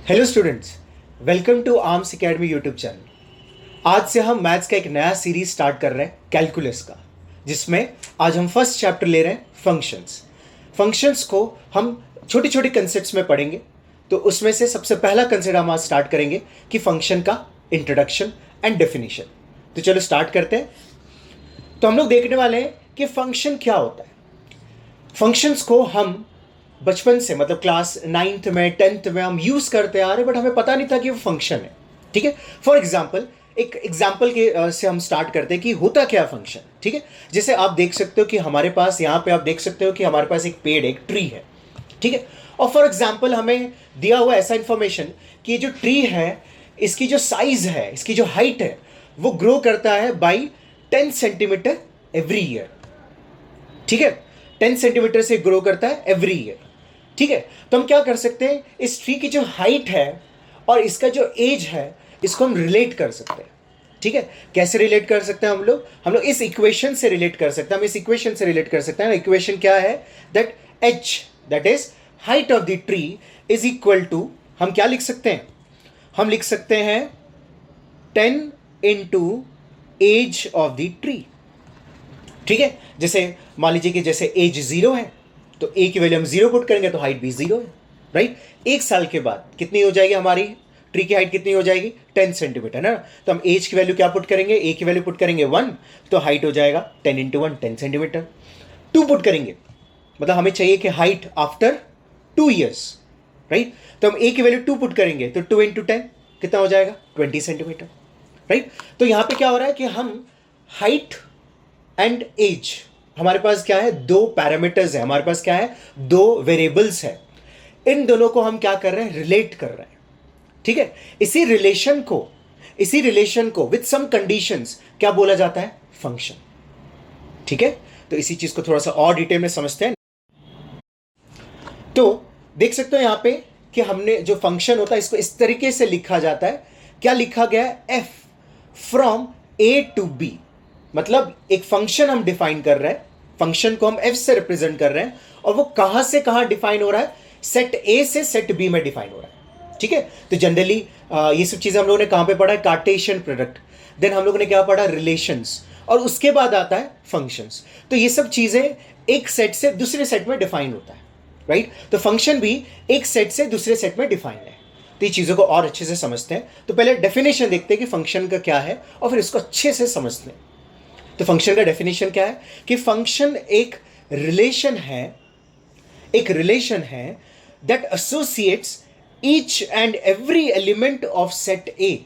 Hello students, welcome to Arms Academy YouTube channel. आज से हम मैथ्स का एक नया सीरीज स्टार्ट कर रहे हैं कैलकुलस का, जिसमें आज हम फर्स्ट चैप्टर ले रहे हैं फंक्शंस। फंक्शंस को हम छोटे छोटे कंसेप्ट्स में पढ़ेंगे। तो उसमें से सबसे पहला कंसेप्ट हम आज स्टार्ट करेंगे कि फंक्शन का इंट्रोडक्शन एंड डेफिनेशन। तो चलो स्टार्ट करते हैं। तो हम लोग देखने वाले हैं कि फंक्शन क्या होता है। फंक्शंस को हम बचपन से मतलब क्लास 9th में 10th में हम यूज करते आ रहे, बट हमें पता नहीं था कि वो फंक्शन है। ठीक है, फॉर एग्जाम्पल एक एग्जाम्पल के से हम स्टार्ट करते हैं कि होता क्या फंक्शन। ठीक है, जैसे आप देख सकते हो कि हमारे पास यहाँ पे आप देख सकते हो कि हमारे पास एक पेड़, एक ट्री है। ठीक है, और फॉर एग्जाम्पल हमें दिया हुआ ऐसा इंफॉर्मेशन कि ये जो ट्री है, इसकी जो साइज है, इसकी जो हाइट है, वो ग्रो करता है बाई 10 सेंटीमीटर एवरी ईयर। ठीक है, 10 सेंटीमीटर से ग्रो करता है एवरी ईयर। ठीक है, तो हम क्या कर सकते हैं, इस ट्री की जो हाइट है और इसका जो एज है, इसको हम रिलेट कर सकते हैं। ठीक है, कैसे रिलेट कर सकते हैं हम लोग इस इक्वेशन से रिलेट कर सकते हैं। हम इस इक्वेशन से रिलेट कर सकते हैं। इक्वेशन क्या है, that H, that is height of the tree, is equal to, हम क्या लिख सकते हैं, हम लिख सकते हैं 10 into age of the tree. ठीक है, जैसे मान लीजिए कि जैसे एज 0 है, तो ए की वैल्यू हम 0 पुट करेंगे तो हाइट भी 0 है। राइट, एक साल के बाद कितनी हो जाएगी, हमारी ट्री की हाइट कितनी हो जाएगी, 10 सेंटीमीटर ना। तो हम एज की वैल्यू क्या पुट करेंगे, ए की वैल्यू पुट करेंगे 1, तो हाइट हो जाएगा 10 इंटू 1, 10 सेंटीमीटर। 2 पुट करेंगे, मतलब हमें चाहिए कि हाइट आफ्टर 2 ईयर्स। राइट, तो हम ए की वैल्यू 2 पुट करेंगे तो 2 इंटू 10 कितना हो जाएगा, 20 सेंटीमीटर। राइट, तो यहां पे क्या हो रहा है कि हम हाइट एंड एज, हमारे पास क्या है, दो पैरामीटर्स है, हमारे पास क्या है, दो वेरिएबल्स है। इन दोनों को हम क्या कर रहे हैं, रिलेट कर रहे हैं। ठीक है, इसी रिलेशन को विद सम कंडीशंस क्या बोला जाता है, फंक्शन। ठीक है, तो इसी चीज को थोड़ा सा और डिटेल में समझते हैं। तो देख सकते हो यहां पे कि हमने जो फंक्शन होता है, इसको इस तरीके से लिखा जाता है। क्या लिखा गया है, F from A to B. मतलब एक फंक्शन हम डिफाइन कर रहे हैं, फंक्शन को हम एफ से रिप्रेजेंट कर रहे हैं, और वो कहां से कहां डिफाइन हो रहा है, सेट ए से सेट बी में डिफाइन हो रहा है। ठीक है, तो जनरली ये सब चीजें हम लोगों ने कहां पे पढ़ा है, कार्टेशियन प्रोडक्ट, देन हम लोगों ने क्या पढ़ा, रिलेशंस, और उसके बाद आता है फंक्शंस। तो ये सब चीजें एक सेट से दूसरे सेट में डिफाइन होता है। राइट, तो फंक्शन भी एक सेट से दूसरे सेट में डिफाइन है। तो ये चीजों को और अच्छे से समझते हैं। तो पहले डेफिनेशन देखते हैं कि फंक्शन का क्या है, और फिर इसको अच्छे से समझते हैं। तो फंक्शन का डेफिनेशन क्या है कि फंक्शन एक रिलेशन है that associates each and every element of set A.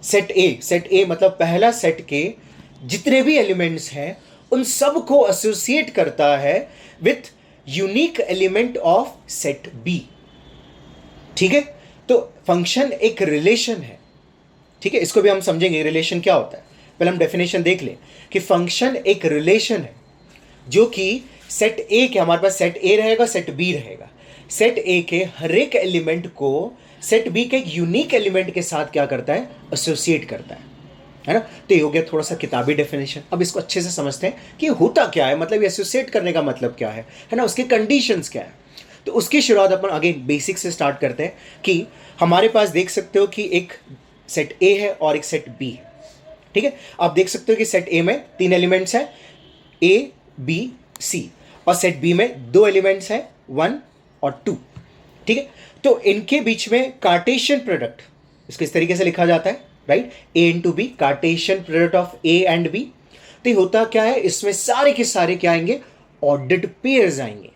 Set ए मतलब पहला सेट के जितने भी एलिमेंट्स हैं, उन सब को एसोसिएट करता है with unique element of set B. ठीक है, तो फंक्शन एक रिलेशन है। ठीक है, इसको भी हम समझेंगे रिलेशन क्या होता है। पहले हम डेफिनेशन देख लें कि फंक्शन एक रिलेशन है जो कि सेट ए के, हमारे पास सेट ए रहेगा, सेट बी रहेगा। सेट ए के हर एक एलिमेंट को सेट बी के एक यूनिक एलिमेंट के साथ क्या करता है, एसोसिएट करता है ना। तो ये हो गया थोड़ा सा किताबी डेफिनेशन। अब इसको अच्छे से समझते हैं कि होता क्या है, मतलब एसोसिएट करने का मतलब क्या है ना, उसके कंडीशंस क्या है। तो उसकी शुरुआत अपन अगेन बेसिक से स्टार्ट करते हैं कि हमारे पास देख सकते हो कि एक सेट ए है और एक सेट बी है। ठीक है, आप देख सकते हो कि सेट ए में 3 एलिमेंट्स हैं, ए बी सी, और सेट बी में 2 एलिमेंट्स हैं, 1 और 2। ठीक है, तो इनके बीच में कार्टेशियन प्रोडक्ट, इसको इस तरीके से लिखा जाता है, right, A into B, Cartesian product of A and B. तो ये होता क्या है, इसमें सारे के सारे क्या आएंगे, ऑर्डर्ड पेयर्स आएंगे।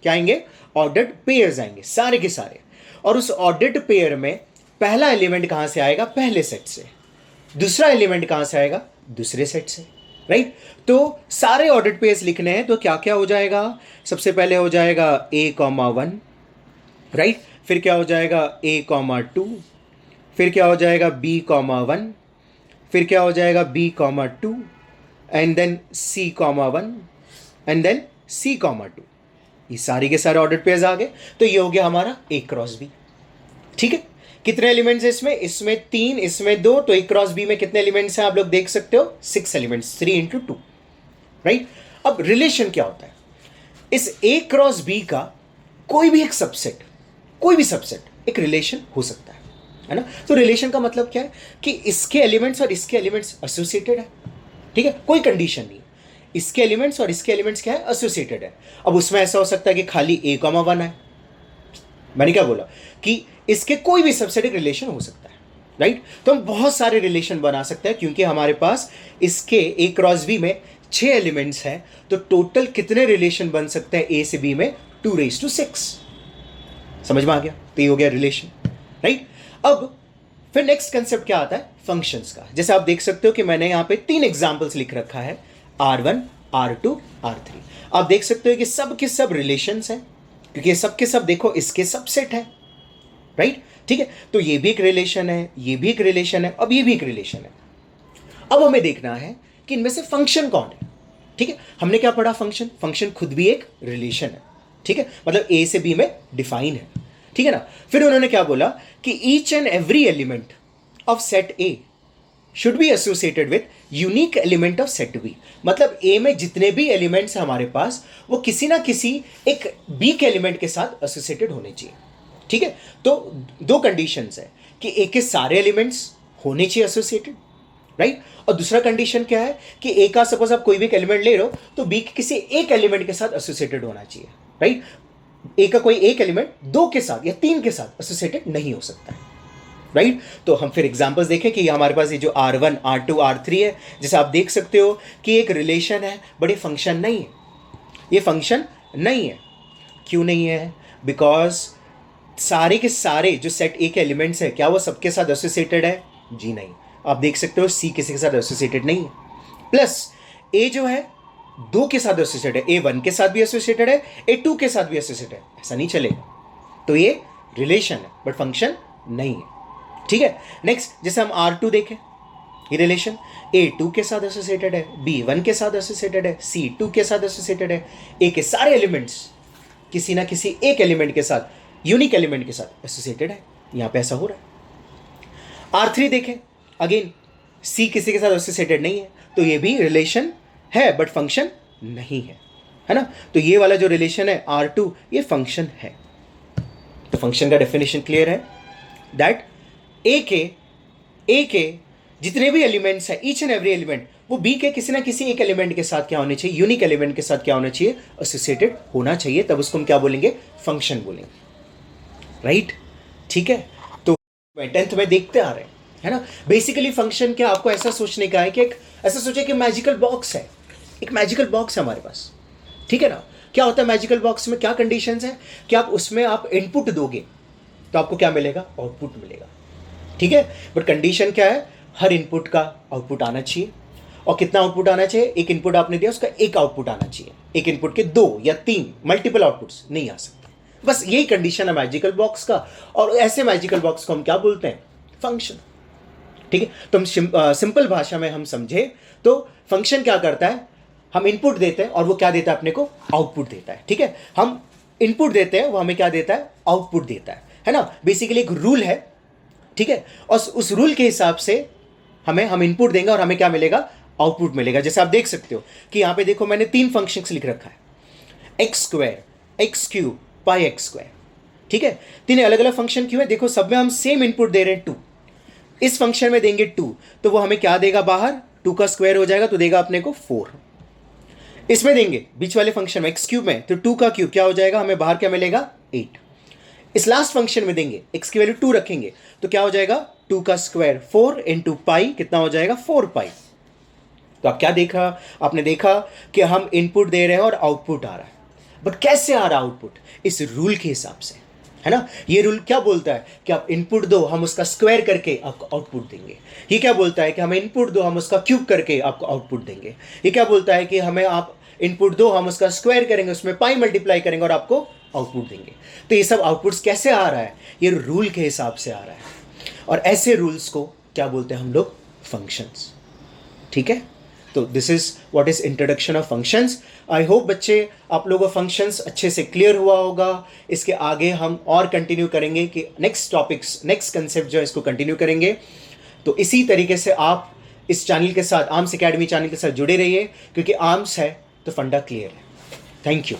क्या आएंगे, ऑर्डर्ड पेयर्स आएंगे सारे के सारे। और उस ऑर्डर्ड पेयर में पहला एलिमेंट कहां से आएगा, पहले सेट से। दूसरा एलिमेंट कहां से आएगा, दूसरे सेट से। राइट, तो सारे ऑर्डर्ड पेयर्स लिखने हैं तो क्या क्या हो जाएगा, सबसे पहले हो जाएगा a,1, राइट, फिर क्या हो जाएगा a,2, फिर क्या हो जाएगा b,1, फिर क्या हो जाएगा b,2, and then c,1, and then c,2। ये सारी के सारे ऑर्डर्ड पेयर्स आ गए। तो ये हो गया हमारा a क्रॉस b। ठीक है, कितने एलिमेंट्स है इसमें 3, इसमें 2, तो ए क्रॉस बी में कितने एलिमेंट्स हैं आप लोग देख सकते हो, 6 एलिमेंट्स, 3 इंटू 2। राइट, अब रिलेशन क्या होता है, इस ए क्रॉस बी का कोई भी सबसेट एक रिलेशन हो सकता है ना। तो रिलेशन का मतलब क्या है कि इसके एलिमेंट्स और इसके एलिमेंट्स एसोसिएटेड है, ठीक है, कोई कंडीशन नहीं, इसके एलिमेंट्स और इसके एलिमेंट्स क्या है, एसोसिएटेड है। अब उसमें ऐसा हो सकता है कि खाली a, 1 है, मैंने क्या बोला कि इसके कोई भी सबसेट एक रिलेशन हो सकता है, राइट। तो हम बहुत सारे रिलेशन बना सकते हैं क्योंकि हमारे पास इसके a क्रॉस b में 6 एलिमेंट्स हैं, तो टोटल कितने रिलेशन बन सकते हैं a से b में, 2�6। समझ में आ गया, तो ये हो गया रिलेशन, राइट। अब फिर नेक्स्ट कंसेप्ट क्या आता है, फंक्शंस का। जैसे आप देख सकते हो कि मैंने यहाँ पे 3 एग्जांपल्स लिख रखा है, R1, R2, R3। आप देख सकते हो कि सब के सब रिलेशंस हैं क्योंकि ये सब के सब देखो इसके सबसेट है, राइट, ठीक है। तो ये भी एक रिलेशन है, ये भी एक रिलेशन है, अब ये भी एक रिलेशन है। अब हमें देखना है कि इनमें से फंक्शन कौन है, ठीक है। हमने क्या पढ़ा, फंक्शन, फंक्शन खुद भी एक रिलेशन है, ठीक है, मतलब a से b में डिफाइन है, ठीक है ना। फिर उन्होंने क्या बोला कि each and every element of set a should be associated with unique element of set b। मतलब a में जितने भी एलिमेंट्स हैं हमारे पास, वो किसी ना किसी एक b के एलिमेंट के साथ एसोसिएटेड होने चाहिए, ठीक है। तो 2 कंडीशंस है कि a के सारे एलिमेंट्स होने चाहिए एसोसिएटेड, राइट। और दूसरा कंडीशन क्या है कि a का सपोज आप कोई भी एक एलिमेंट ले रहे हो तो b के किसी एक एलिमेंट के साथ एसोसिएटेड होना चाहिए, राइट। a का कोई एक एलिमेंट 2 के साथ या 3 के साथ एसोसिएटेड नहीं हो सकता है, राइट। तो हम फिर एग्जांपल्स देखें कि हमारे पास ये जो R1, R2, R3 है, जैसे आप देख सकते हो कि एक रिलेशन है बट ये फंक्शन नहीं है, ये फंक्शन नहीं है। क्यों नहीं है, बिकॉज सारे के सारे जो सेट ए के एलिमेंट्स है क्या वो सबके साथ एसोसिएटेड है, जी नहीं। आप देख सकते हो सी किसी के साथ एसोसिएटेड नहीं है, प्लस ए जो है 2 के साथ एसोसिएटेड है, A1 के साथ भी एसोसिएटेड है, A2 के साथ भी एसोसिएटेड है, ऐसा नहीं चलेगा। तो ये रिलेशन है बट फंक्शन नहीं है, ठीक है। नेक्स्ट जैसे हम R2 देखें, ये रिलेशन A2 के साथ एसोसिएटेड है, B1 के साथ एसोसिएटेड है, C2 के साथ एसोसिएटेड है, A के सारे एलिमेंट्स किसी ना किसी एक एलिमेंट के साथ, यूनिक एलिमेंट के साथ एसोसिएटेड है, यहां पे ऐसा हो रहा है। R3 देखें, अगेन C किसी के साथ एसोसिएटेड नहीं है, तो ये भी रिलेशन है बट फंक्शन नहीं है ना। तो ये वाला जो रिलेशन है R2, ये फंक्शन है। तो फंक्शन का डेफिनेशन क्लियर है, दैट ए के जितने भी एलिमेंट्स हैं, ईच एंड एवरी एलिमेंट, वो बी के किसी ना किसी एक एलिमेंट के साथ क्या होने चाहिए, यूनिक एलिमेंट के साथ क्या होना चाहिए, एसोसिएटेड होना चाहिए, तब उसको हम क्या बोलेंगे, फंक्शन बोलेंगे, राइट, ठीक है। तो 10th में देखते आ रहे हैं, है ना। बेसिकली फंक्शन क्या, आपको ऐसा सोचने का है कि एक ऐसा सोचे कि मैजिकल बॉक्स है, एक मैजिकल बॉक्स है हमारे पास, ठीक है ना। क्या होता है मैजिकल बॉक्स में, क्या कंडीशंस है कि आप उसमें आप इनपुट दोगे तो आपको क्या मिलेगा, आउटपुट मिलेगा, ठीक है। बट कंडीशन क्या है, हर इनपुट का आउटपुट आना चाहिए, और कितना आउटपुट आना चाहिए, एक इनपुट आपने दिया उसका एक आउटपुट आना चाहिए, एक इनपुट के 2 या 3 मल्टीपल आउटपुट्स नहीं आ सकते। बस यही कंडीशन है मैजिकल बॉक्स का, और ऐसे मैजिकल बॉक्स को हम क्या बोलते हैं, फंक्शन, ठीक है। तो हम सिंपल भाषा में हम समझे तो फंक्शन क्या करता है, हम इनपुट देते हैं और वो क्या देता है अपने को, आउटपुट देता है, ठीक है। हम इनपुट देते हैं, वो हमें क्या देता है, आउटपुट देता है ना। बेसिकली एक रूल है, ठीक है, और उस रूल के हिसाब से हम इनपुट देंगे और हमें क्या मिलेगा, आउटपुट मिलेगा। जैसे आप देख सकते हो कि यहां पे देखो मैंने 3 फंक्शंस लिख रखा है, x², x3, πx², ठीक है। 3 अलग अलग फंक्शन क्यों है, देखो सब में हम सेम इनपुट दे रहे हैं 2, इस फंक्शन में देंगे 2 तो वो हमें क्या देगा, बाहर 2 का स्क्वायर हो जाएगा तो देगा अपने को 4। इसमें देंगे बीच वाले फंक्शन में x³ में तो 2 का क्यूब क्या हो जाएगा, हमें बाहर क्या मिलेगा, 8। इस लास्ट फंक्शन में देंगे x की वैल्यू 2 रखेंगे तो क्या हो जाएगा, 2 का स्क्वायर 4 इंटू पाई कितना हो जाएगा, 4 पाई। तो आप क्या देखा, आपने देखा कि हम इनपुट दे रहे हैं और आउटपुट आ रहा है, बट कैसे आ रहा आउटपुट, इस रूल के हिसाब से, है ना। ये रूल क्या बोलता है कि आप इनपुट दो, हम उसका स्क्वायर करके आपको आउटपुट देंगे। ये क्या बोलता है कि हमें इनपुट दो, हम उसका क्यूब करके आपको आउटपुट देंगे। ये क्या बोलता है कि हमें आप इनपुट दो, हम उसका स्क्वायर करेंगे, उसमें पाई मल्टीप्लाई करेंगे और आपको आउटपुट देंगे। तो ये सब आउटपुट्स कैसे आ रहा है, ये रूल के हिसाब से आ रहा है, और ऐसे रूल्स को क्या बोलते हैं हम लोग, फंक्शंस, ठीक है। तो this is what is introduction of functions. I hope बच्चे आप लोगों को फंक्शंस अच्छे से क्लियर हुआ होगा। इसके आगे हम और कंटिन्यू करेंगे कि नेक्स्ट टॉपिक्स, नेक्स्ट कंसेप्ट जो है इसको कंटिन्यू करेंगे। तो इसी तरीके से आप इस चैनल के साथ, आर्म्स एकेडमी चैनल के साथ जुड़े रहिए, क्योंकि आर्म्स है तो फंडा क्लियर है। Thank you.